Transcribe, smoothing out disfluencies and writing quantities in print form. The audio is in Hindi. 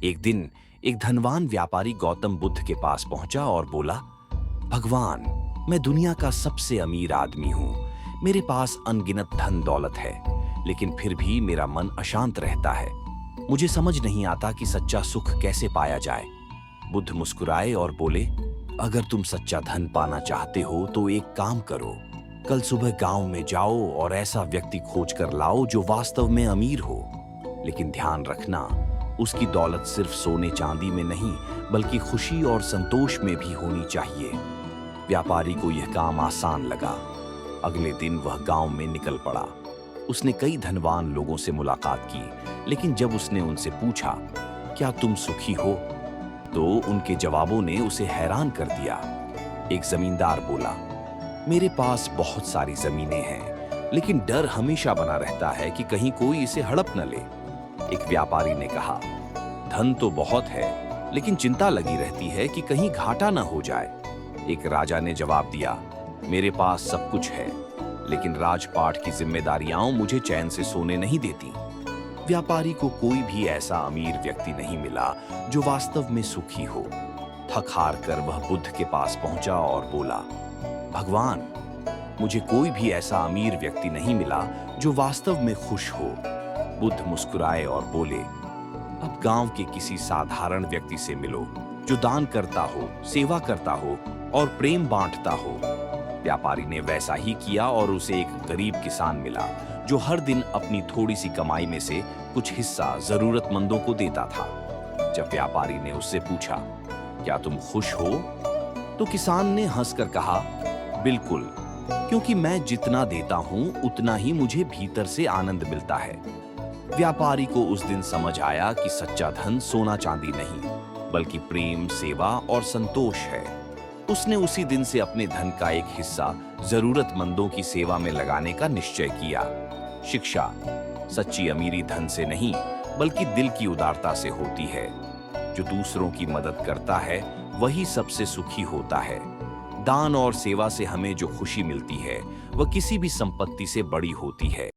एक दिन एक धनवान व्यापारी गौतम बुद्ध के पास पहुंचा और बोला, भगवान, मैं दुनिया का सबसे अमीर आदमी हूं। मेरे पास अनगिनत धन दौलत है, लेकिन फिर भी मेरा मन अशांत रहता है। मुझे समझ नहीं आता कि सच्चा सुख कैसे पाया जाए। बुद्ध मुस्कुराए और बोले, अगर तुम सच्चा धन पाना चाहते हो तो एक काम करो। कल सुबह गांव में जाओ और ऐसा व्यक्ति खोज कर लाओ जो वास्तव में अमीर हो। लेकिन ध्यान रखना, उसकी दौलत सिर्फ सोने चांदी में नहीं बल्कि खुशी और संतोष में भी होनी चाहिए। व्यापारी को यह काम आसान लगा। अगले दिन वह गांव में निकल पड़ा। उसने कई धनवान लोगों से मुलाकात की, लेकिन जब उसने उनसे पूछा, क्या तुम सुखी हो, तो उनके जवाबों ने उसे हैरान कर दिया। एक जमींदार बोला, मेरे पास बहुत सारी जमीनें हैं, लेकिन डर हमेशा बना रहता है कि कहीं कोई इसे हड़प न ले। एक व्यापारी ने कहा, धन तो बहुत है, लेकिन चिंता लगी रहती है कि कहीं घाटा न हो जाए। एक राजा ने जवाब दिया, मेरे पास सब कुछ है, लेकिन राजपाट की जिम्मेदारियां मुझे चैन से सोने नहीं देती। व्यापारी को कोई भी ऐसा अमीर व्यक्ति नहीं मिला जो वास्तव में सुखी हो। थक हार कर वह बुद्ध के पास पहुंचा और बोला, भगवान, मुझे कोई भी ऐसा अमीर व्यक्ति नहीं मिला जो वास्तव में खुश हो। बुद्ध मुस्कुराए और बोले, अब गांव के किसी साधारण व्यक्ति से मिलो जो दान करता हो, सेवा करता हो और प्रेम बांटता हो। व्यापारी ने वैसा ही किया और उसे एक गरीब किसान मिला जो हर दिन अपनी थोड़ी सी कमाई में से कुछ हिस्सा जरूरतमंदों को देता था। जब व्यापारी ने उससे पूछा, क्या तुम खुश हो, तो किसान ने हंसकर कहा, बिल्कुल, क्योंकि मैं जितना देता हूं उतना ही मुझे भीतर से आनंद मिलता है। व्यापारी को उस दिन समझ आया कि सच्चा धन सोना चांदी नहीं बल्कि प्रेम, सेवा और संतोष है। उसने उसी दिन से अपने धन का एक हिस्सा जरूरतमंदों की सेवा में लगाने का निश्चय किया। शिक्षा, सच्ची अमीरी धन से नहीं बल्कि दिल की उदारता से होती है। जो दूसरों की मदद करता है वही सबसे सुखी होता है। दान और सेवा से हमें जो खुशी मिलती है वह किसी भी संपत्ति से बड़ी होती है।